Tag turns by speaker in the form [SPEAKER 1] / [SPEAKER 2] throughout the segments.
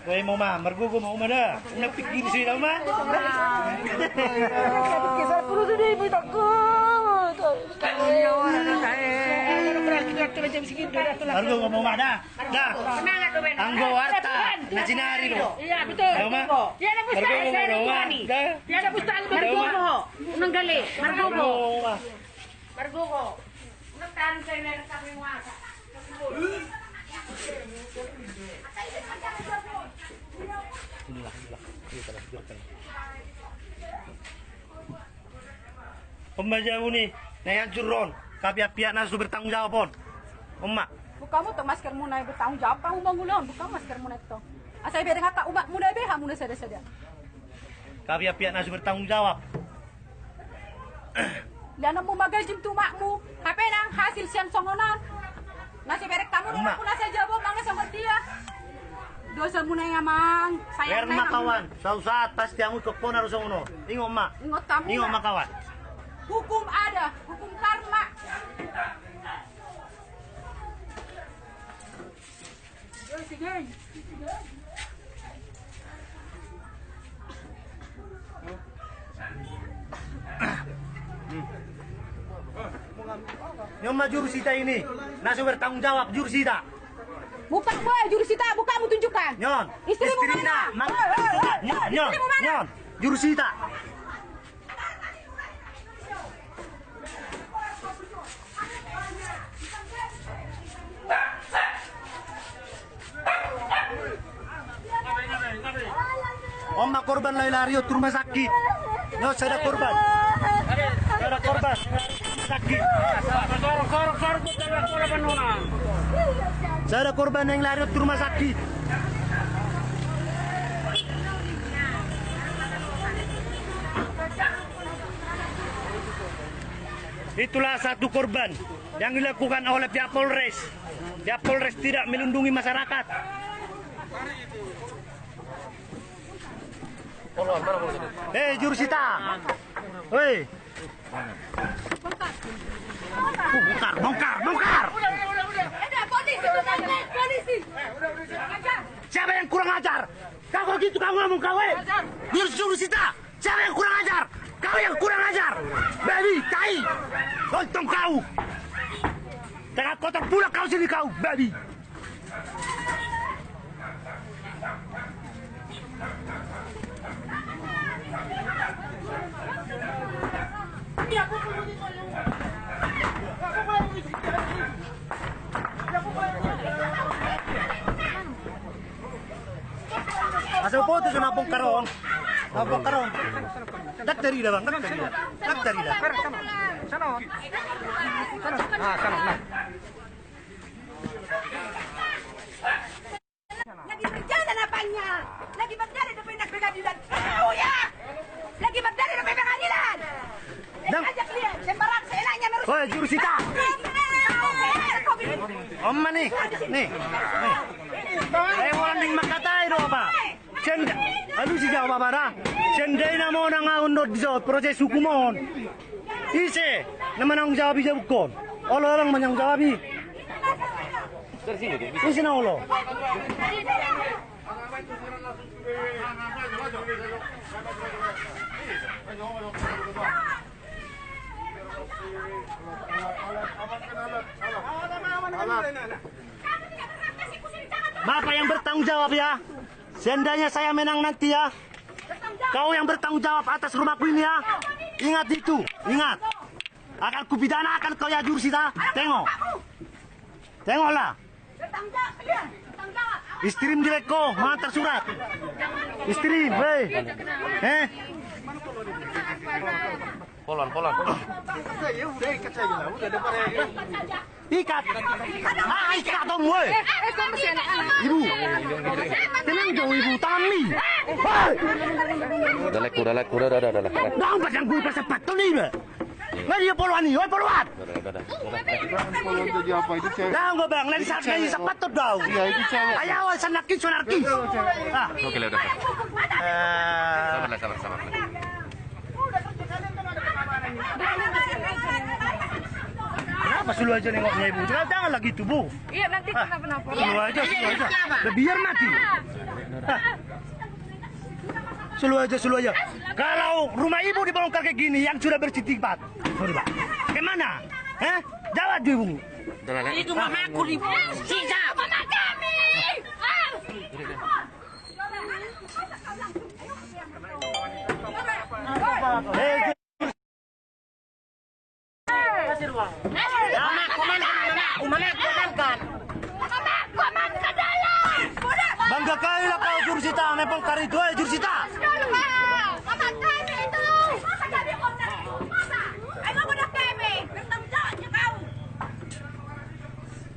[SPEAKER 1] Weh mau mah, mergo mau mana? Nak pikir sih dah mah.
[SPEAKER 2] Kisah perlu tu dia tak kut.
[SPEAKER 1] Mergo mau mah dah. Dah. Anggo harta, nacinari lo.
[SPEAKER 2] Iya betul. Dia ada pustaka saya ni. Dia ada pustaka mergo mo. Unang gali, mergo mo. Mergo mo. Nagtan saya na sa kami wasa.
[SPEAKER 1] Pembajamu nih, naik curron. Pihak nasu bertanggung jawab pon. Emak.
[SPEAKER 2] Bukan mu tu masker mu naik bertanggung jawab. Kamu bangunan, bukan masker mu naik tu. Asal biar ngata umat muda beha muda sada-sada.
[SPEAKER 1] Pihak nasu bertanggung jawab.
[SPEAKER 2] Liana mu magajim tu makmu. Apa nang hasil sian songonan. Nasi berek tamu nak pun nasi jawab mang nasi dia. Dosa mu na mang. Sayang
[SPEAKER 1] na kawan. Suatu saat pasti kamu ikut pon harus ngono. Ingat mak.
[SPEAKER 2] Ingat tamu.
[SPEAKER 1] Ingat mak kawan.
[SPEAKER 2] Hukum ada, hukum karma.
[SPEAKER 1] Nyoma jurusita ini, nasu bertanggung jawab jurusita.
[SPEAKER 2] Bukan gue jurusita, bukan mu tunjukkan.
[SPEAKER 1] Nyon,
[SPEAKER 2] istrimu mana?
[SPEAKER 1] Nyon, jurusita. Oma korban lari-lari ke rumah sakit. No, saya ada korban. Saya ada korban. Sakit. Saya ada korban yang lari ke rumah sakit. Itulah satu korban yang dilakukan oleh pihak Polres. Pihak Polres tidak melindungi masyarakat. Jurusita. Woi. Bongkar.
[SPEAKER 2] Polisi.
[SPEAKER 1] Siapa yang kurang ajar? Kau gitu kamu ngomong kau. Jurusita. Siapa yang kurang ajar? Kau yang kurang ajar. Baby, tai. Lontong kau. Jangan kotor pula kau sini kau, baby. Asal foto sa napong karon. Daktari dah bang, daktari dah.
[SPEAKER 3] Sana. Sana.
[SPEAKER 2] Lagi berjalan apanya? Lagi berdari di pindah pengadilan. Kau ya! Lagi berdari di pengadilan. Ajak dia, sembarang seenaknya merus.
[SPEAKER 1] Woi, jurusita. Oma nih. Saya orang yang makatai do apa? Cenda, aduh sih jawab apa dah? Cendai nama orang ngundut di proses hukumon. Ise, nama nang jawab bisa bukan? Orang menang jawab i.
[SPEAKER 3] Dari sini tu.
[SPEAKER 1] Ise na olo. Bapak yang bertanggung jawab ya. Seandainya saya menang nanti ya. Kau yang bertanggung jawab atas rumahku ini ya. Ingat itu, ingat. Akan kupidanakan kau ya jurusita. Tengoklah. Istrim direkko, mengantar surat. Istrim, weh.
[SPEAKER 3] Polan.
[SPEAKER 1] Ikat. Ikat dong, weh. Ibu. Tenang jauh ibu, Tami.
[SPEAKER 3] Udah.
[SPEAKER 1] Nggak pasang gue pasang patung nih, be. Nggak dia poluan nih, weh poluan. Nah, nggak bang, nanti saat ini sepatut dong.
[SPEAKER 3] Ya itu cewek.
[SPEAKER 1] Ayo, sanarkis.
[SPEAKER 3] Oke, udah. Sabar.
[SPEAKER 1] Apa selalu aja nengoknya ibu? Jangan lagi itu bu.
[SPEAKER 2] Iya nanti kenapa-napa.
[SPEAKER 1] Selalu aja. Biar mati. Selalu aja. Kalau rumah ibu dibongkar kayak gini yang sudah bercitipat, sorry pak, kemana? Jawab ibu.
[SPEAKER 2] Itu mamaku di sisa. Mama kami.
[SPEAKER 1] Bangga kali lah kau Jursita, bongkar itu Jursita.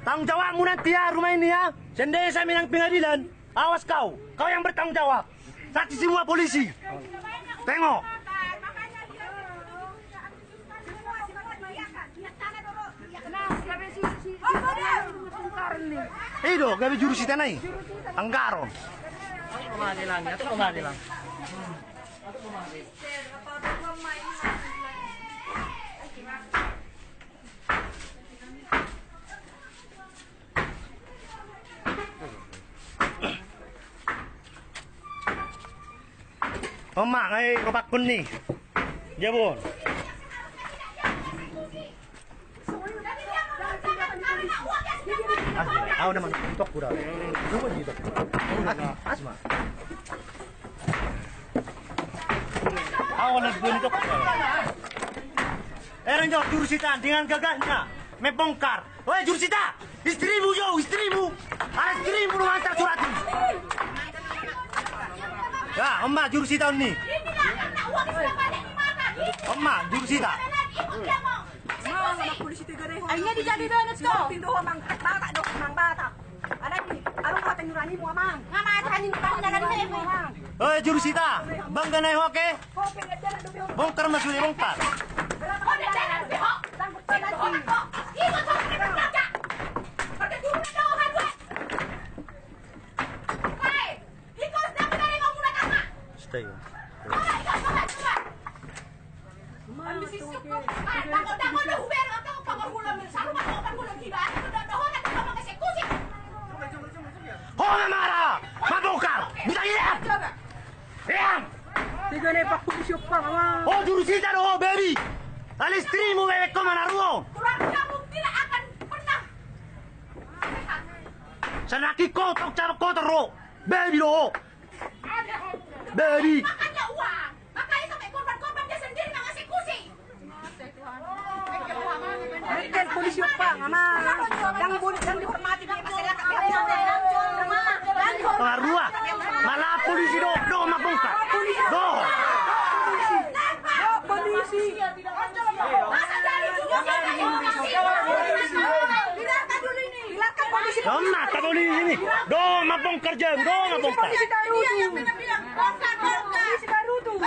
[SPEAKER 1] Tanggung jawabmu nanti ya rumah ini ya. Sendiri saya minang pengadilan. Awas kau yang bertanggung jawab. Saksi semua polisi. Tengok. Itu gabi Jursita naik. Anggaro. Oma, ngay robakon ni. Jabon. Ako naman, tok ko daw. Luwan dito. Asma. Ako nagguntok. Nyo, Jursita, dengan gagahnya membongkar. Woi Jursita, istrimu yo, istrimu. Ada istrimu lu hantar surat ini. Ya, Oma Jursita ini. Oma Jursita.
[SPEAKER 4] Ay, hindi jadi donuts ko. Tinduho mang bata do mang bata. Anak ni, arong ka tanyurani mo amang. Nga matahanin ka na ganito mo.
[SPEAKER 1] Oi Jursita, bangga na hoke. Bongkar masuli bongkar. Stay. Oh Jursita no baby. Al istrimu bebek kau mana ruang?
[SPEAKER 4] Kamu tidak akan pernah.
[SPEAKER 1] Sanaki kotor cara kotor ro. Baby ro. Baby.
[SPEAKER 4] Makanya uang. Makanya sampai korban-korban dia sendiri nggak ngasih kursi.
[SPEAKER 2] Kan polisi apa, Mama?
[SPEAKER 4] Yang dihormati di masyarakat.
[SPEAKER 1] Parua. Malah polisi do mabongkar. Do.
[SPEAKER 4] Polisi. Masa dari dulu biarkan dulu ini. Biarkan polisi.
[SPEAKER 1] Sama tak polisi ini. Do mabongkar jam, do mabongkar.
[SPEAKER 4] Polisi baru yang bilang bongkar. Polisi baru tuh.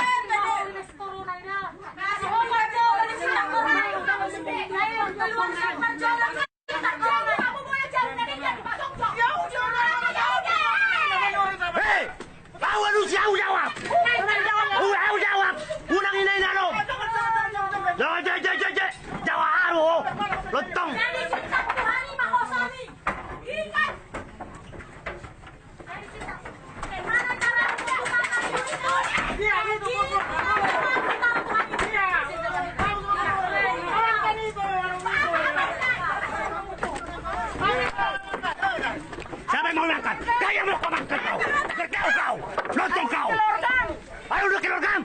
[SPEAKER 1] Hei, tahu lu siapa jawab? Aku jawab. Unang ini nalo. Jawab aro. Lontong. Siapa yang mau makan? Kaya mau makan kau. Kau. Lontong kau. Ayo udah kelorkan.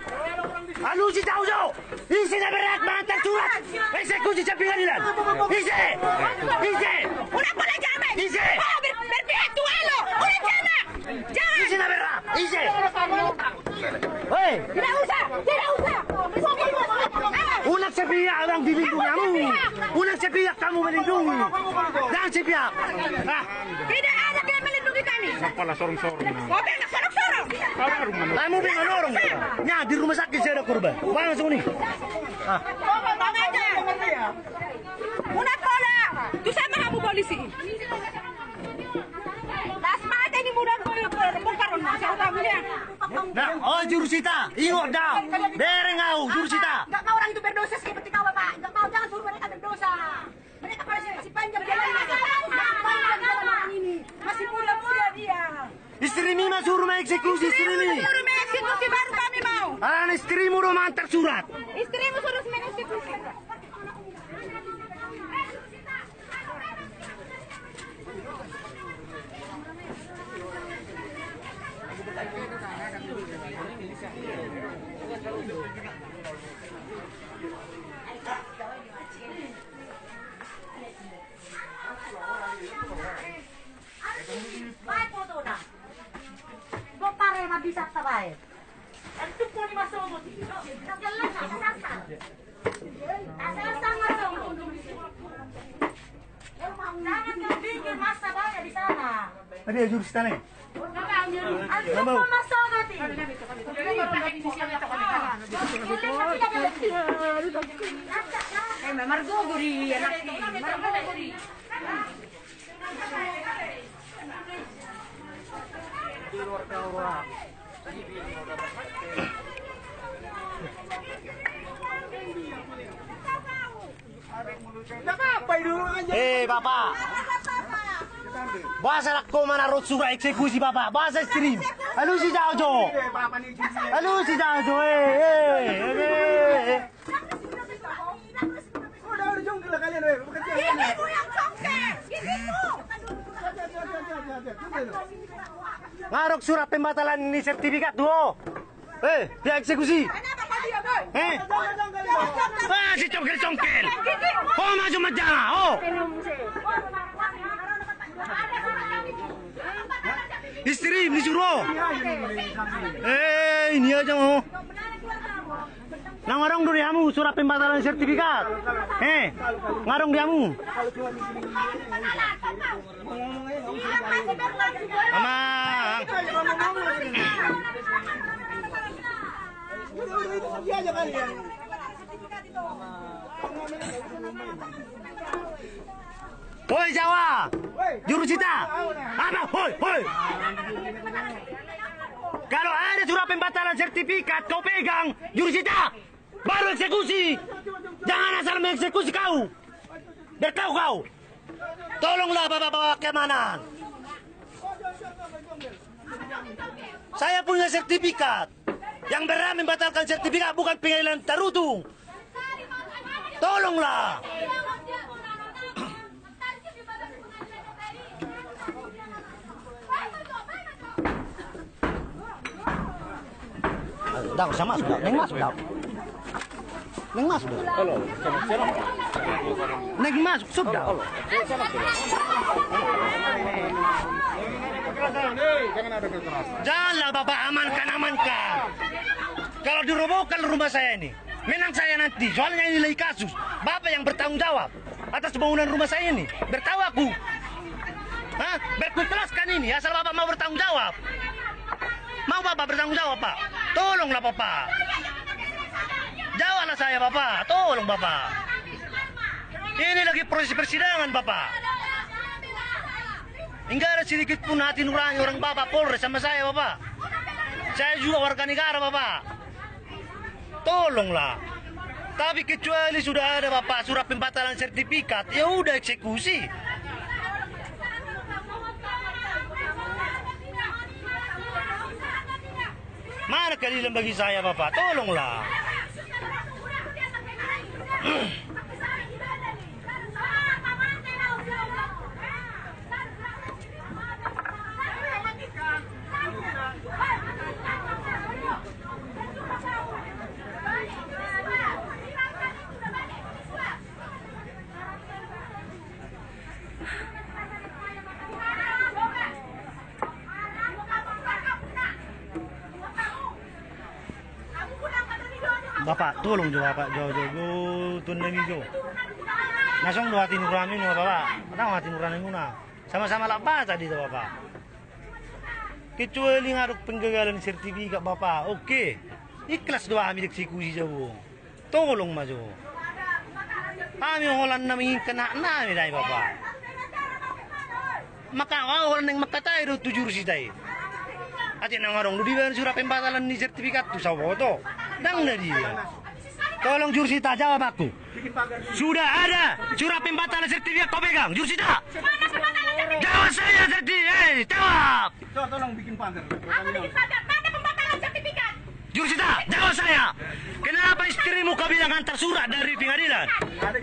[SPEAKER 1] Alu si tahu jauh. Isi na berak mengantar surat. Eksekusi pengadilan. Isi.
[SPEAKER 4] Udah boleh jamin.
[SPEAKER 1] Isi.
[SPEAKER 4] Berpihak Tuhan lo. Udah jamin. Jangan.
[SPEAKER 1] Isi na berak. Isi. Hei.
[SPEAKER 4] Tidak usah.
[SPEAKER 1] Unang sepihak ang dilindungi kamu. Unang sepihak kamu melindungi. Jangan sepihak.
[SPEAKER 4] Tidak ada yang melindungi kami.
[SPEAKER 3] Sampailah sorong-sorong.
[SPEAKER 4] Mobil nak sorong-sorong.
[SPEAKER 1] Kamu bingung orang. Ya di rumah sakit saya ada korban. Langsung nih.
[SPEAKER 4] Bang aja. Una pola. Tu sama kamu polisi. Lasma aja ini mudah bongkar saya tahu dia.
[SPEAKER 1] Nah, oh Jursita, ingat dah. Dereng kau Jursita.
[SPEAKER 4] Enggak mau orang itu berdosa seperti kau, Bapak. Enggak mau, jangan suruh mereka berdosa. Mereka
[SPEAKER 1] Istri Mima suruh mengeksekusi istri Mimi.
[SPEAKER 4] Suruh mengeksekusi baru kami mau.
[SPEAKER 1] Istrimu udah mantar surat.
[SPEAKER 4] Istrimu suruh mengeksekusi. Baik foto dah. Kau pare mabisa tabay. Itu pun masuk tu. Nagalan na nasasal. Nasasal nga daw. Dapat kang bigyan mas tabay di sana.
[SPEAKER 1] Ada ya jurus tanah.
[SPEAKER 4] Ano po masok natin?
[SPEAKER 2] Margogori, anak ni. Margogori.
[SPEAKER 1] Bapak. Bahasa aku mana rot surat eksekusi bapak. Bahasa istri. Alu si jauh. Alu si jauh.
[SPEAKER 4] Gigi mo yung songket! Gigi mo!
[SPEAKER 1] Ngarok surat pembatalan ini sertifikat tuh. Dia eksekusi.
[SPEAKER 4] Kenapa kau dia, boy?
[SPEAKER 1] Si congkel. Oh maju majalah. Oh. Istri disuruh. Ini aja mau. Nang ngarong dulu diamu surat pembatalan sertifikat. Ngarong diamu. Amang. Hoi Jawa, Jurusita. Apa? Hoi. Kalau ada surat pembatalan sertifikat kau pegang, Jurusita, baru eksekusi. Jangan asal mengeksekusi kau. Bertahu kau. Tolonglah bapak-bapak keamanan. Saya punya sertifikat. Yang berhak membatalkan sertifikat bukan pengadilan Tarutung. Tolonglah. Dah, saya masuk dah. Neng masuk dah. Neng masuk dah. Neng masuk sudah. Janganlah bapak amankan. Kalau dirobohkan rumah saya ini, menang saya nanti. Soalnya ini nilai kasus. Bapak yang bertanggung jawab atas pembangunan rumah saya ini. Bertahu aku. Berkelaskan ini. Asal bapak mau bertanggung jawab. Mau bapak bertanggung jawab, Pak? Tolonglah bapak. Jawablah saya, bapak. Tolong bapak. Ini lagi proses persidangan, bapak. Enggak ada sedikit pun hati nurani orang bapak Polres sama saya, bapak. Saya juga warga negara, bapak. Tolonglah. Tapi kecuali sudah ada bapak surat pembatalan sertifikat, ya udah eksekusi. Mana keadilan bagi saya, bapak? Tolonglah. Bapak, tolong juga Pak, jauh tunai hijau. Nasong dua hati nurani nuna Bapak, tahu hati nurani nuna. Sama-sama lah baca di Bapak. Kecuali ngaruk penggagalan sertifikat Bapak, oke. Ikhlas doa kami eksekusi jauh. Tolong maju. Kami holan namin kena nami dai Bapak. Maka holan yang makatai do 7 rusitai. Ati nangarong di ban surat pembatalan ni sertifikat tu sawo to. Dang na dia. Tolong Jurusita jawab aku. Sudah ada surat pembatalan sertifikat kau pegang, Jurusita. Jawab saya sertifikat. Jawab. Coba tolong bikin pagar.
[SPEAKER 4] Apa bikin pagar? Mana pembatalan sertifikat?
[SPEAKER 1] Jurusita, jawab saya. Kenapa istrimu kau bilang antar surat dari pengadilan?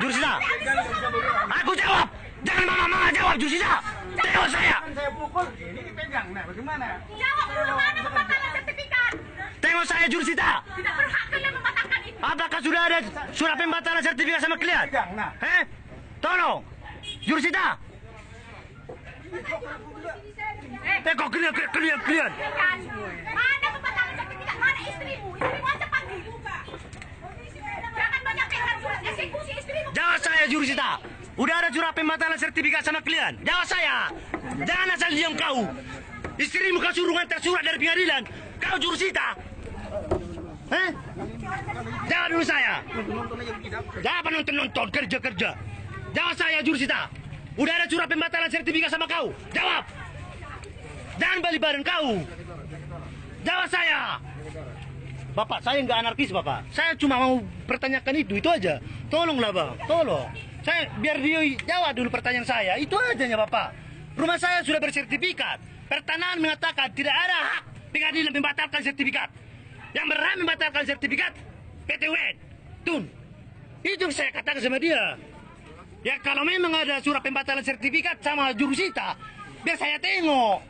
[SPEAKER 1] Jurusita, aku jawab. Jangan mama jawab, Jurusita. Jawab saya.
[SPEAKER 5] Saya pukul, ini dipegang. Nah, bagaimana?
[SPEAKER 4] Jawab dulu mana pembatalan sertifikat?
[SPEAKER 1] Tengok saya, Jurusita.
[SPEAKER 4] Tidak berhak kalian membatalkan itu.
[SPEAKER 1] Apakah sudah ada surat pembatalan sertifikat sama kalian?
[SPEAKER 5] Nah.
[SPEAKER 1] Tolong, Jurusita. Tengok kalian.
[SPEAKER 4] Mana pembatalan sertifikat? Mana istrimu? Istrimu aja panggil. Jangan banyak pegang surat eksekusi istrimu.
[SPEAKER 1] Jawab saya, Jurusita. Udah ada surat pembatalan sertifikat sama kalian? Jawab saya. Jangan asal diam kau. Istrimu kau suruh ngantar surat dari pengadilan. Kau Jurusita. Jawab dulu saya. Jangan nonton, kerja. Jawab saya, Jurusita. Udah ada surat pembatalan sertifikat sama kau? Jawab. Jangan balik badan kau. Jawab saya. Bapak, saya nggak anarkis, Bapak. Saya cuma mau pertanyakan itu aja. Tolonglah, Bang. Tolong. Saya biar dia jawab dulu pertanyaan saya. Itu aja ya, Bapak. Rumah saya sudah bersertifikat. Pertanahan mengatakan tidak ada hak pengadilan membatalkan sertifikat. Yang berhak membatalkan sertifikat PT UN. Tun. Itu saya katakan sama dia. Ya kalau memang ada surat pembatalan sertifikat sama Jurusita, biar saya tengok.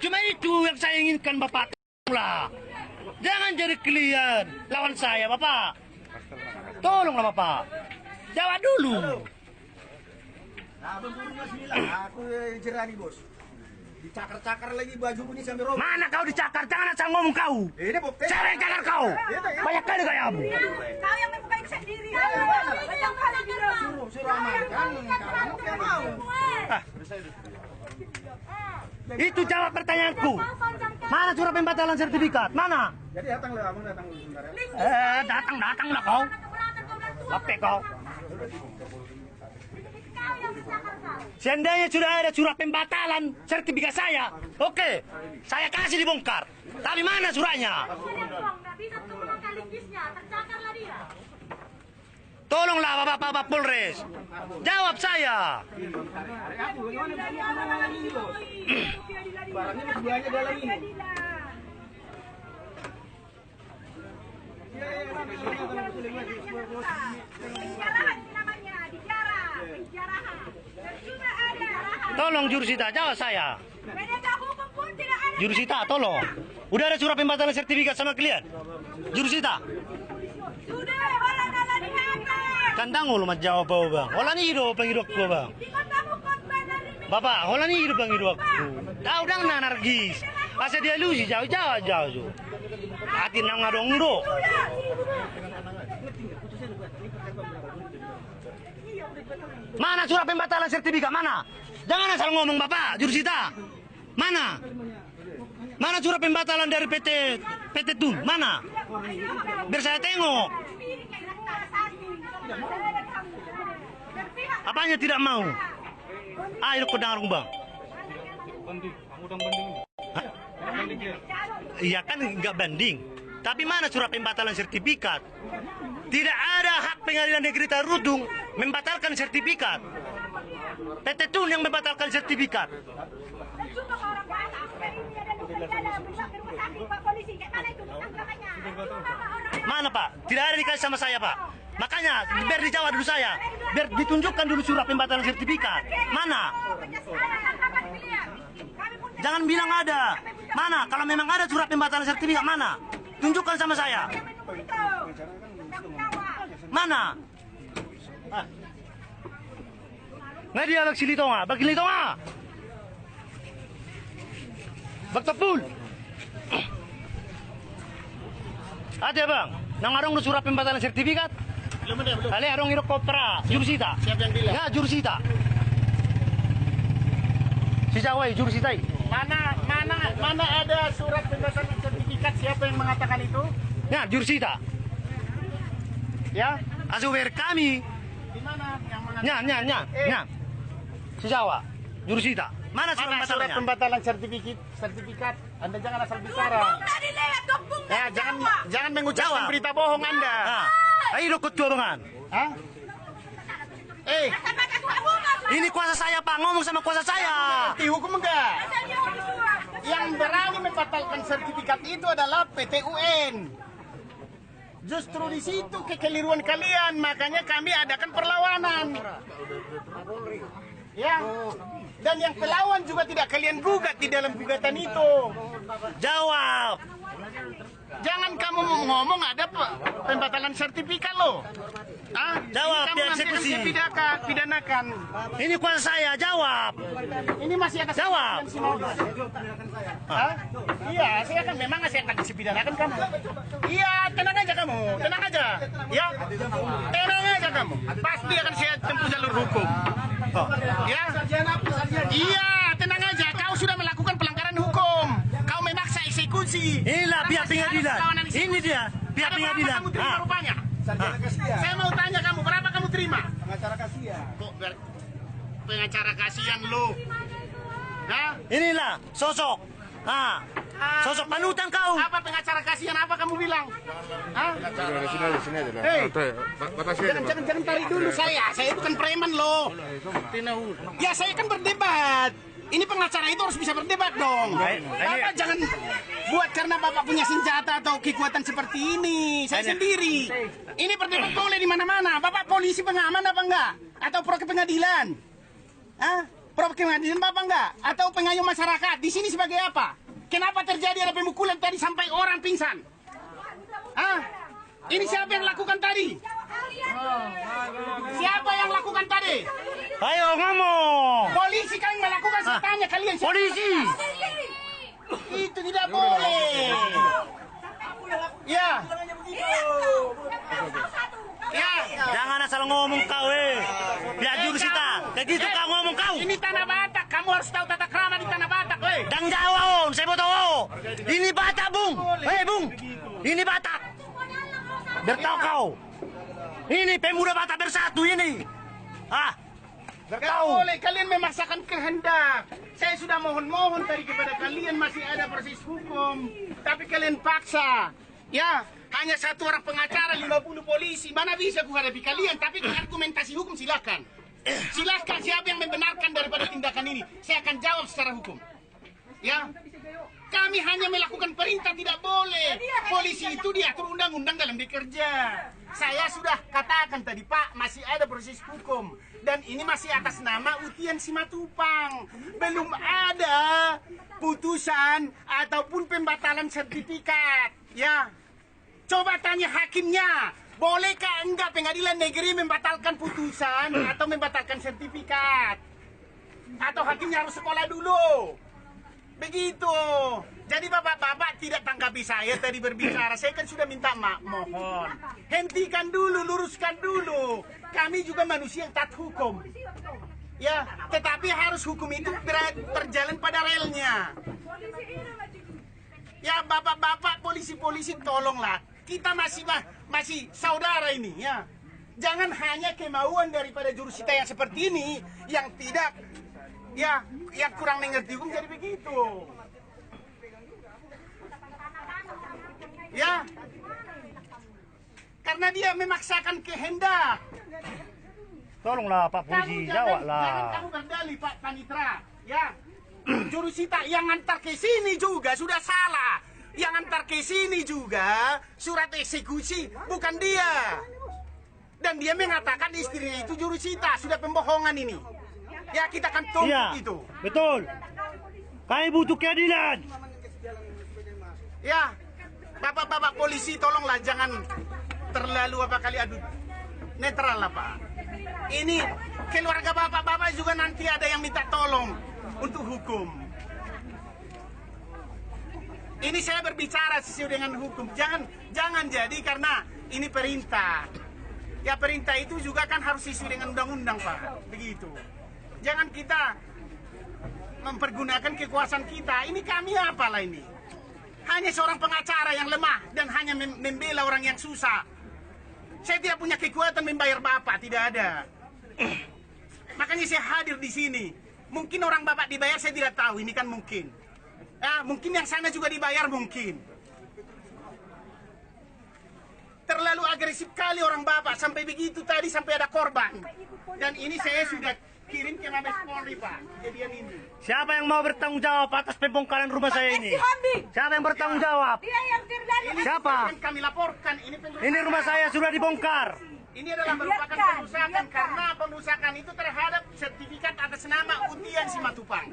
[SPEAKER 1] Cuma itu yang saya inginkan, Bapak. Tolonglah. Jangan jadi klien lawan saya, Bapak. Tolonglah, Bapak. Jawab dulu.
[SPEAKER 5] Nah, aku jerani, Bos. Dicakar-cakar lagi baju ini sampai robek.
[SPEAKER 1] Mana kau dicakar? Jangan asal ngomong kau.
[SPEAKER 5] Ini bukti.
[SPEAKER 1] Siapa yang cakar kau? Banyak kali kayamu.
[SPEAKER 4] Kau yang membuka itu sendiri.
[SPEAKER 5] Suruh amankan. Kamu yang mau.
[SPEAKER 1] Itu jawab pertanyaanku. Mana surat pembatalan sertifikat? Mana?
[SPEAKER 5] Jadi datanglah, abang datang dulu sebentar ya.
[SPEAKER 1] Datanglah kau. Lapek kau. Seandainya sudah ada surat pembatalan sertifikat saya, oke, saya kasih dibongkar. Tapi mana suratnya? Tolonglah Bapak Polres, jawab saya.
[SPEAKER 5] Barangnya semuanya dalam ini.
[SPEAKER 1] Tolong Jurusita, jawab saya. Jurusita, tolong. Udah ada surat pembatalan sertifikat sama kalian? Jurusita. Kan tanggung lu jawab bang. Hola nih hidup penghidup gua bang. Bapak, hola nih hidup penghidup aku. Tahu dang anarkis. Asal dia lu sih jauh. Hati nang ngadong do. Mana surat pembatalan sertifikat mana? Jangan asal ngomong Bapak, Jurusita. Mana? Mana surat pembatalan dari PT Tun? Mana? Biar saya tengok. Apanya tidak mau? Ayo kau dengar bang. Iya kan nggak banding. Tapi mana surat pembatalan sertifikat? Tidak ada hak pengadilan negeri Tarudung membatalkan sertifikat. PT Tun yang membatalkan sertifikat. Mana Pak? Tidak ada dikasih sama saya Pak. Makanya biar dijawab dulu saya. Biar ditunjukkan dulu surat pembatalan sertifikat. Mana? Jangan bilang ada. Mana? Kalau memang ada surat pembatalan sertifikat mana? Tunjukkan sama saya. Mana? Nggak dia bag silitonga. Bag silitonga. Bag tepul. Ada bang. Nangarong surat pembatalan sertifikat.
[SPEAKER 5] Belum ada.
[SPEAKER 1] Ale arong irok kopra. Jurusita.
[SPEAKER 5] Siapa yang bilang?
[SPEAKER 1] Ya Jurusita. Si Jawai Jurusita.
[SPEAKER 5] Mana ada surat pembatalan sertifikat? Siapa yang mengatakan itu?
[SPEAKER 1] Ya Jurusita.
[SPEAKER 5] Ya.
[SPEAKER 1] Asuwer kami.
[SPEAKER 5] Di mana yang mengatakan?
[SPEAKER 1] Nya. Si Jawa. Jurusita. Mana surat
[SPEAKER 5] Surat
[SPEAKER 1] pembatalannya?
[SPEAKER 5] pembatalan sertifikat. Anda jangan asal bicara. Ya, jangan mengucapkan
[SPEAKER 1] Jawab.
[SPEAKER 5] berita bohong Anda.
[SPEAKER 1] Nah, ayo ikut dua bangan.
[SPEAKER 5] Hah?
[SPEAKER 1] Ini kuasa saya Pak, ngomong sama kuasa saya.
[SPEAKER 5] Ngerti hukum enggak? Yang berani membatalkan sertifikat itu adalah PT UN. Justru di situ kekeliruan kalian, makanya kami adakan perlawanan. Ya, dan yang pelawan juga tidak kalian gugat di dalam gugatan itu.
[SPEAKER 1] Jawab.
[SPEAKER 5] Jangan kamu ngomong ada pembatalan sertifikat lo. Ah,
[SPEAKER 1] Jawab,
[SPEAKER 5] kamu
[SPEAKER 1] biar
[SPEAKER 5] nanti akan
[SPEAKER 1] eksekusi.
[SPEAKER 5] saya pidanakan.
[SPEAKER 1] Ini kuasa saya, jawab.
[SPEAKER 5] Ini masih ada
[SPEAKER 1] Jawab.
[SPEAKER 5] Hah? Iya, saya akan memang saya akan dipidanakan kamu. Iya, tenang aja kamu, tenang aja. Ya, tenang aja kamu. Pasti akan saya tempuh jalur hukum. Ya, iya, tenang aja. Kau sudah melakukan pelanggaran hukum. Kau memaksa eksekusi.
[SPEAKER 1] Inilah pihak pengadilan. Ini dia pihak
[SPEAKER 5] Ada berapa
[SPEAKER 1] pengadilan.
[SPEAKER 5] kamu terima rupanya? Saya mau tanya kamu, berapa kamu terima? Pengacara kasihan. Kok pengacara kasihan lu? Hah?
[SPEAKER 1] Inilah sosok. Sosok panutan kau.
[SPEAKER 5] Apa pengacara kasihan? Apa kamu bilang? Hah?
[SPEAKER 3] Sini aja.
[SPEAKER 5] Hei,
[SPEAKER 3] Batasi aja, Pak.
[SPEAKER 5] jangan tarik dulu saya. Saya bukan preman loh. Ya saya kan berdebat. Ini pengacara itu harus bisa berdebat dong. Bapak jangan buat karena Bapak punya senjata atau kekuatan seperti ini. Saya sendiri. Ini berdebat boleh di mana-mana. Bapak polisi pengaman apa enggak? Atau pro ke pengadilan? Hah? Pro ke pengadilan Bapak enggak? Atau pengayuh masyarakat? Di sini sebagai apa? Kenapa terjadi ada pemukulan tadi sampai orang pingsan? Hah? Ini siapa yang lakukan tadi? Siapa yang lakukan tadi?
[SPEAKER 1] Ayo ngomong.
[SPEAKER 5] Polisi kan melakukan, saya tanya kalian siapa?
[SPEAKER 1] Polisi.
[SPEAKER 5] Itu tidak boleh. Ya. Ya.
[SPEAKER 1] Jangan asal ngomong kau, biar jurusita. Begitu kau ngomong kau.
[SPEAKER 5] Ini tanah Batak, kamu harus tahu tata krama di tanah Batak, weh.
[SPEAKER 1] Dan jawab, saya mau tahu. Ini Batak, Bung. Bung. Ini Batak. Bertahu kau. Ini pemuda Batak bersatu ini.
[SPEAKER 5] Gak boleh kalian memaksakan kehendak. Saya sudah mohon-mohon tadi kepada kalian, masih ada proses hukum, tapi kalian paksa. Ya, hanya satu orang pengacara, 50 polisi. Mana bisa ku hadapi kalian? Tapi argumentasi hukum silakan. Silakan, siapa yang membenarkan daripada tindakan ini? Saya akan jawab secara hukum. Ya, kami hanya melakukan perintah, tidak boleh. Polisi itu diatur undang-undang dalam bekerja. Saya sudah katakan tadi, Pak, masih ada proses hukum. Dan ini masih atas nama Utian Simatupang. Belum ada putusan ataupun pembatalan sertifikat. Ya, coba tanya hakimnya. Bolehkah enggak pengadilan negeri membatalkan putusan atau membatalkan sertifikat? Atau hakimnya harus sekolah dulu? Begitu. Jadi bapak-bapak tidak tanggapi saya tadi berbicara. Saya kan sudah minta mohon. Hentikan dulu, luruskan dulu. Kami juga manusia yang taat hukum. Ya, tetapi harus hukum itu berjalan pada relnya. Ya, bapak-bapak polisi-polisi tolonglah. Kita masih saudara ini, ya. Jangan hanya kemauan daripada jurusita yang seperti ini yang tidak, ya, yang kurang mengerti hukum jadi begitu. Ya, karena dia memaksakan kehendak.
[SPEAKER 1] Tolonglah Pak Polisi, jawablah.
[SPEAKER 5] Jangan kamu berdalih Pak Panitra. Ya, jurusita yang antar ke sini juga sudah salah. Yang antar ke sini juga surat eksekusi bukan dia. Dan dia mengatakan istrinya itu jurusita, sudah pembohongan ini. Ya, kita akan tuntut itu.
[SPEAKER 1] Betul. Kami butuh keadilan.
[SPEAKER 5] Ya, bapak-bapak polisi tolonglah jangan terlalu apa kali adu netral lah Pak. Ini keluarga bapak-bapak juga nanti ada yang minta tolong untuk hukum. Ini saya berbicara sesuai dengan hukum. Jangan jadi karena ini perintah. Ya perintah itu juga kan harus sesuai dengan undang-undang Pak. Begitu. Jangan kita mempergunakan kekuasaan kita. Ini kami apalah ini? Hanya seorang pengacara yang lemah dan hanya membela orang yang susah. Saya tidak punya kekuatan membayar Bapak, tidak ada. Makanya saya hadir di sini. Mungkin orang Bapak dibayar, saya tidak tahu. Ini kan mungkin. Ya, mungkin yang sana juga dibayar, mungkin. Terlalu agresif kali orang Bapak sampai begitu tadi sampai ada korban. Dan ini saya sudah kirim ke Mabes Polri, Pak. Kejadian ini.
[SPEAKER 1] Siapa yang mau bertanggung jawab atas pembongkaran rumah saya ini? Siapa yang bertanggung jawab?
[SPEAKER 4] Dia yang terjadi.
[SPEAKER 1] Siapa?
[SPEAKER 5] Yang kami laporkan ini perusahaan.
[SPEAKER 1] Ini rumah saya sudah dibongkar.
[SPEAKER 5] Ini adalah merupakan perusahaan karena perusahaan itu terhadap sertifikat atas nama Undian Simatupang.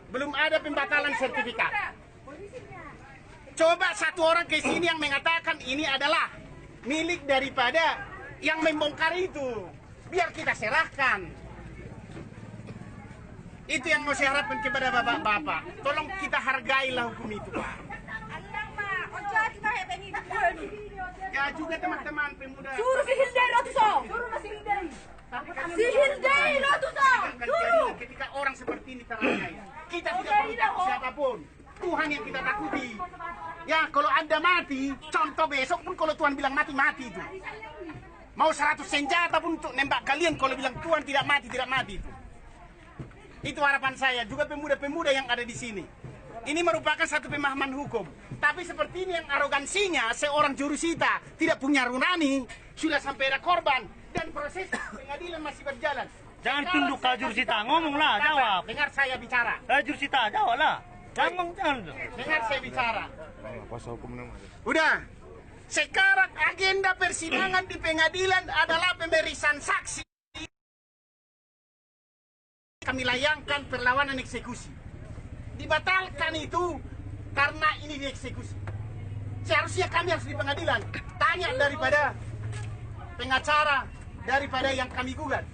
[SPEAKER 5] Belum ada pembatalan sertifikat. Coba satu orang ke sini yang mengatakan ini adalah milik daripada yang membongkar itu. Biar kita serahkan. Itu yang mau saya harapkan kepada bapak-bapak. Tolong kita hargailah hukum itu, Pak. Ya juga teman-teman pemuda.
[SPEAKER 4] Suruh si Hildai Rotuso. Suruh si Hildai. Si Hildai Rotuso. Suruh.
[SPEAKER 5] Ketika orang seperti ini teraniaya, kita tidak perlu takut siapapun. Tuhan yang kita takuti. Ya, kalau Anda mati, contoh besok pun kalau Tuhan bilang mati, mati itu. Mau 100 senjata pun untuk nembak kalian kalau bilang Tuhan tidak mati itu. Itu harapan saya, juga pemuda-pemuda yang ada di sini. Ini merupakan satu pemahaman hukum. Tapi seperti ini yang arogansinya seorang jurusita tidak punya nurani, sudah sampai ada korban dan proses pengadilan masih berjalan.
[SPEAKER 1] Jangan tunduk ke jurusita, ngomonglah, jawab.
[SPEAKER 5] Dengar saya bicara.
[SPEAKER 1] Jurusita, jawablah. Jangan.
[SPEAKER 5] Dengar saya bicara.
[SPEAKER 3] Kuasa hukum namanya.
[SPEAKER 5] Udah. Sekarang agenda persidangan di pengadilan adalah pemeriksaan saksi. Kami layangkan perlawanan eksekusi. Dibatalkan itu karena ini dieksekusi. Seharusnya kami harus di pengadilan tanya daripada pengacara, daripada yang kami gugat.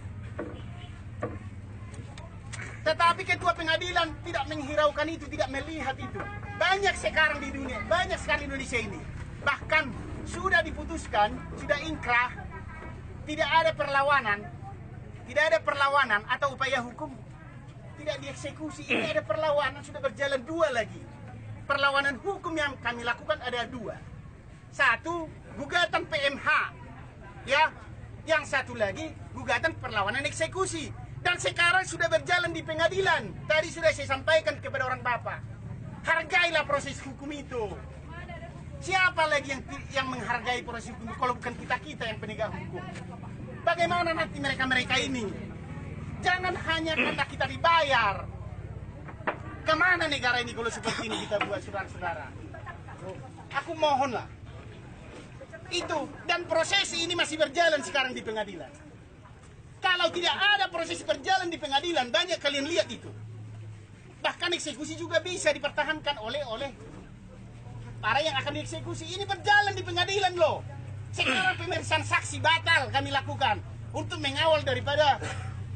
[SPEAKER 5] Tetapi ketua pengadilan tidak menghiraukan itu, tidak melihat itu. Banyak sekarang di dunia, banyak sekali Indonesia ini. Bahkan sudah diputuskan, sudah inkrah, tidak ada perlawanan atau upaya hukum. Tidak dieksekusi, ini ada perlawanan, sudah berjalan 2 lagi. Perlawanan hukum yang kami lakukan ada 2. 1, gugatan PMH. Ya, yang satu lagi, gugatan perlawanan eksekusi. Dan sekarang sudah berjalan di pengadilan. Tadi sudah saya sampaikan kepada orang Bapak. Hargailah proses hukum itu. Siapa lagi yang menghargai proses hukum kalau bukan kita yang penegak hukum? Bagaimana nanti mereka ini? Jangan hanya karena kita dibayar. Kemana negara ini kalau seperti ini kita buat, saudara-saudara? Aku mohonlah. Itu, dan proses ini masih berjalan sekarang di pengadilan. Kalau tidak ada proses berjalan di pengadilan, banyak kalian lihat itu. Bahkan eksekusi juga bisa dipertahankan oleh para yang akan dieksekusi. Ini berjalan di pengadilan loh. Sekarang pemeriksaan saksi batal kami lakukan untuk mengawal daripada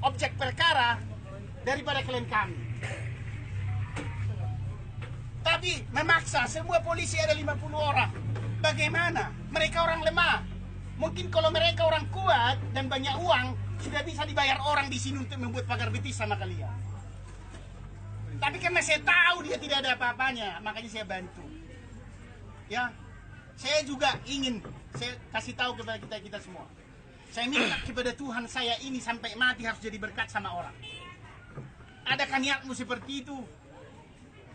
[SPEAKER 5] objek perkara daripada klien kami. Tapi memaksa semua polisi ada 50 orang. Bagaimana? Mereka orang lemah. Mungkin kalau mereka orang kuat dan banyak uang, sudah bisa dibayar orang di sini untuk membuat pagar betis sama kalian. Tapi karena saya tahu dia tidak ada apa-apanya, makanya saya bantu. Ya, saya juga ingin saya kasih tahu kepada kita semua. Saya minta kepada Tuhan saya ini sampai mati harus jadi berkat sama orang. Adakah niatmu seperti itu?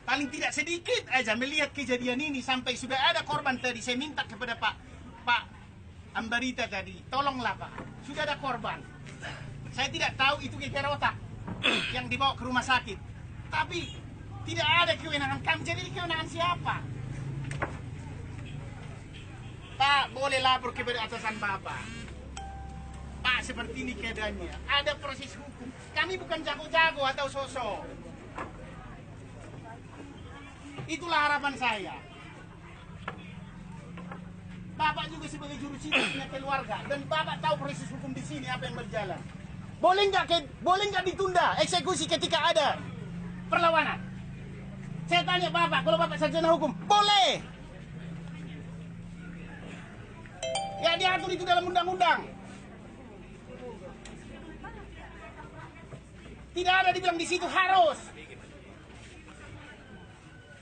[SPEAKER 5] Paling tidak sedikit aja melihat kejadian ini sampai sudah ada korban tadi. Saya minta kepada Pak Ambarita tadi, tolonglah Pak, sudah ada korban. Saya tidak tahu itu geger otak yang dibawa ke rumah sakit. Tapi tidak ada kewenangan kami. Jadi kewenangan siapa? Pak, boleh lapor kepada atasan Bapak. Pak, seperti ini keadaannya. Ada proses hukum. Kami bukan jago-jago atau sosok. Itulah harapan saya. Bapak juga sebagai jurusita punya keluarga dan Bapak tahu proses hukum di sini apa yang berjalan. Boleh nggak ditunda eksekusi ketika ada perlawanan? Saya tanya Bapak, kalau Bapak sarjana hukum, boleh. Ya diatur itu dalam undang-undang. Tidak ada dibilang di situ harus.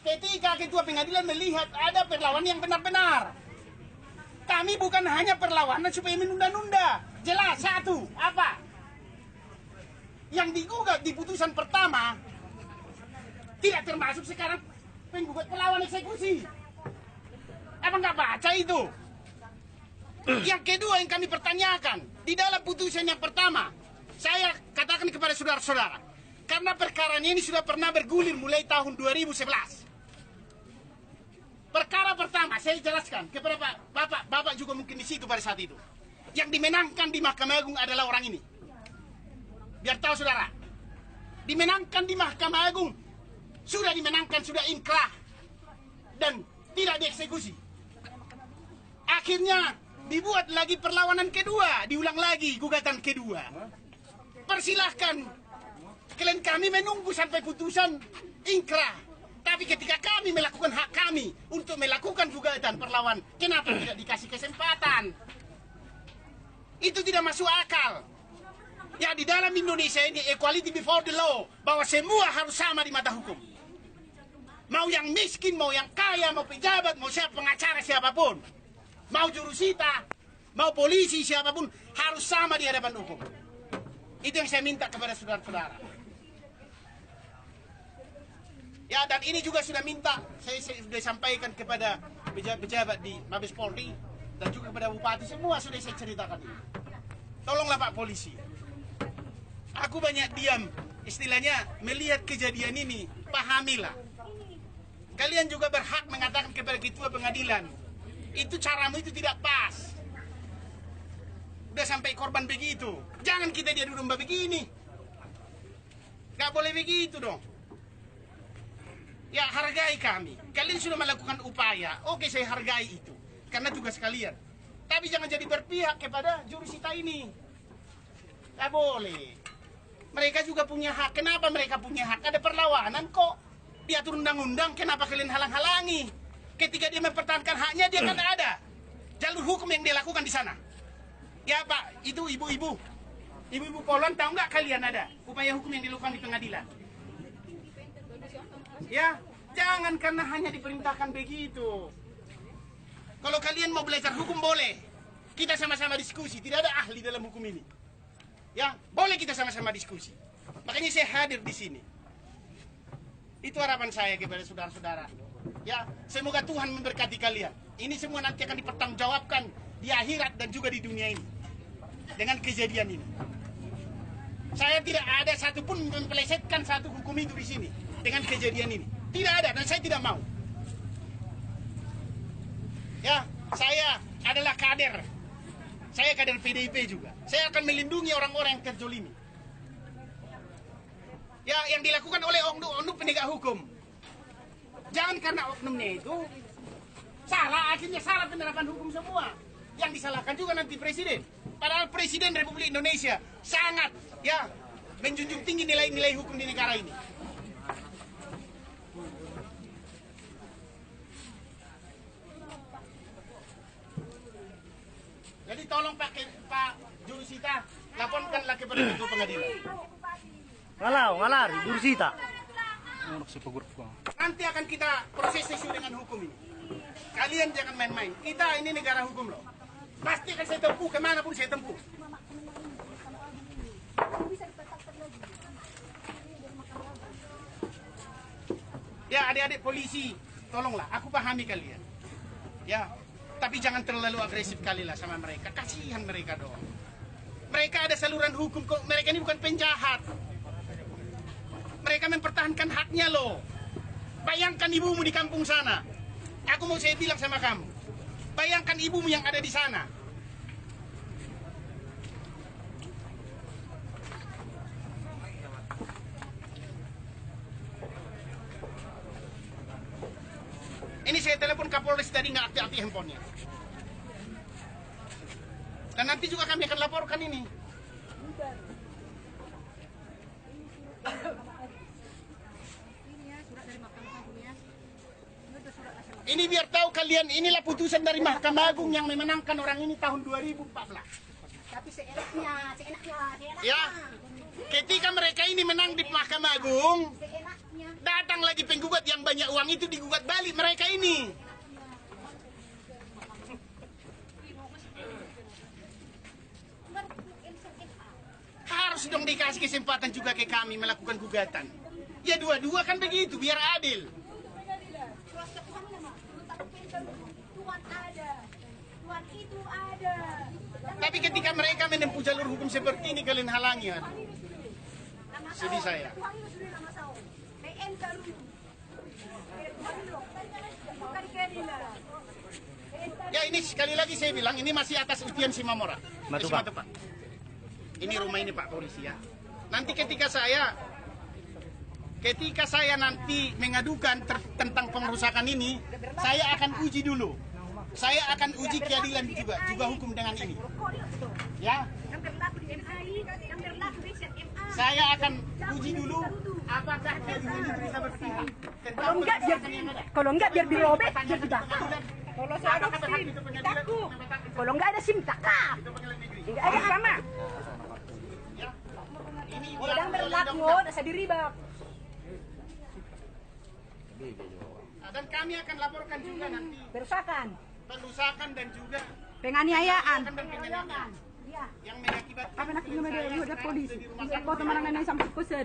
[SPEAKER 5] Ketika ketua pengadilan melihat ada perlawanan yang benar-benar. Kami bukan hanya perlawanan supaya menunda-nunda. Jelas, 1, apa? Yang digugat di putusan pertama tidak termasuk sekarang penggugat perlawanan eksekusi. Apa nggak baca itu? Yang kedua yang kami pertanyakan, di dalam putusan yang pertama, Saya katakan kepada saudara-saudara, karena perkara ini sudah pernah bergulir mulai tahun 2011. Perkara pertama, saya jelaskan kepada Bapak juga mungkin di situ pada saat itu. Yang dimenangkan di Mahkamah Agung adalah orang ini. Biar tahu saudara, dimenangkan di Mahkamah Agung, sudah dimenangkan, sudah inkrah, dan tidak dieksekusi. Akhirnya dibuat lagi perlawanan kedua, diulang lagi gugatan kedua. Persilahkan, kalian kami menunggu sampai putusan inkrah. Tapi ketika kami melakukan hak kami untuk melakukan gugatan perlawan, kenapa tidak dikasih kesempatan? Itu tidak masuk akal. Ya, di dalam Indonesia ini equality before the law, bahwa semua harus sama di mata hukum. Mau yang miskin, mau yang kaya, mau pejabat, mau siapa pengacara siapapun, mau jurusita, mau polisi siapapun, harus sama di hadapan hukum. Itu yang saya minta kepada saudara-saudara. Ya, dan ini juga sudah minta, saya sudah sampaikan kepada pejabat di Mabes Polri dan juga kepada bupati, semua sudah saya ceritakan ini. Tolonglah Pak Polisi. Aku banyak diam, istilahnya melihat kejadian ini, pahamilah. Kalian juga berhak mengatakan kepada ketua pengadilan, itu caramu itu tidak pas. Udah sampai korban begitu, jangan kita diadu domba begini. Gak boleh begitu dong. Ya, hargai kami. Kalian sudah melakukan upaya, oke, saya hargai itu, karena tugas kalian. Tapi jangan jadi berpihak kepada jurusita ini. Gak boleh. Mereka juga punya hak. Kenapa mereka punya hak? Ada perlawanan kok. Diatur undang-undang, kenapa kalian halang-halangi? Ketika dia mempertahankan haknya, dia kan ada jalur hukum yang dia lakukan di sana. Ya Pak, itu ibu-ibu Polon, tahu nggak kalian ada upaya hukum yang dilakukan di pengadilan? Ya, jangan karena hanya diperintahkan begitu. Kalau kalian mau belajar hukum boleh, kita sama-sama diskusi. Tidak ada ahli dalam hukum ini. Ya, boleh kita sama-sama diskusi. Makanya saya hadir di sini. Itu harapan saya kepada saudara-saudara. Ya, semoga Tuhan memberkati kalian. Ini semua nanti akan dipertanggungjawabkan di akhirat dan juga di dunia ini dengan kejadian ini. Saya tidak ada satupun mempelesetkan satu hukum itu di sini dengan kejadian ini. Tidak ada, dan saya tidak mau. Ya, saya adalah kader. Saya kader PDIP juga. Saya akan melindungi orang-orang yang terzolimi. Ya, yang dilakukan oleh oknum penegak hukum. Jangan karena oknumnya itu salah, akhirnya salah penerapan hukum semua. Yang disalahkan juga nanti presiden. Padahal Presiden Republik Indonesia sangat menjunjung tinggi nilai-nilai hukum di negara ini. Jadi tolong Pak Jurusita, laporkanlah kepada ketua pengadilan.
[SPEAKER 1] Ngalar, jurusita.
[SPEAKER 5] Nanti akan kita proses sesuai dengan hukum ini. Kalian jangan main-main. Kita ini negara hukum loh. Pasti akan saya tempuh kemanapun saya tempuh. Ya, adik-adik polisi, tolonglah. Aku pahami kalian. Ya, tapi jangan terlalu agresif kali lah sama mereka. Kasihan mereka doang. Mereka ada saluran hukum kok. Mereka ini bukan penjahat. Mereka mempertahankan haknya loh. Bayangkan ibumu di kampung sana. Aku mau saya bilang sama kamu. Bayangkan ibumu yang ada di sana. Ini saya telepon Kapolres tadi nggak aktif handphonenya. Dan nanti juga kami akan laporkan ini. Ini biar tahu kalian, inilah putusan dari Mahkamah Agung yang memenangkan orang ini tahun 2014.
[SPEAKER 4] Tapi seenaknya.
[SPEAKER 5] Ya, ketika mereka ini menang di Mahkamah Agung,
[SPEAKER 4] Seenaknya.
[SPEAKER 5] datang lagi penggugat yang banyak uang itu digugat balik mereka ini. Harus dong dikasih kesempatan juga ke kami melakukan gugatan. Ya dua-dua kan begitu, biar adil.
[SPEAKER 4] Tuhan ada. Tuhan itu ada.
[SPEAKER 5] Tapi ketika mereka menempuh jalur hukum seperti ini, kalian halangi. Sedih saya. Ya ini sekali lagi saya bilang, ini masih atas ujian Simamora. Simatupang. Ini rumah ini Pak Polisi ya. Nanti ketika saya nanti mengadukan tentang pengerusakan ini, saya akan uji dulu. Saya akan uji keadilan juga hukum dengan ini. Ya. Saya akan uji dulu apakah dia bisa berpihak.
[SPEAKER 2] Kalau enggak biar dirobek, biar dibakar. Kalau saya ada SIM, takut. Kalau enggak ada SIM, takut. Enggak ada sama. Sedang berlaku, saya diribak.
[SPEAKER 5] Dan kami akan laporkan juga nanti perusakan dan juga
[SPEAKER 2] Penganiayaan.
[SPEAKER 5] yang mengakibatkan
[SPEAKER 2] Apa nak kena ada polisi? Apa teman-teman yang sampai kusir?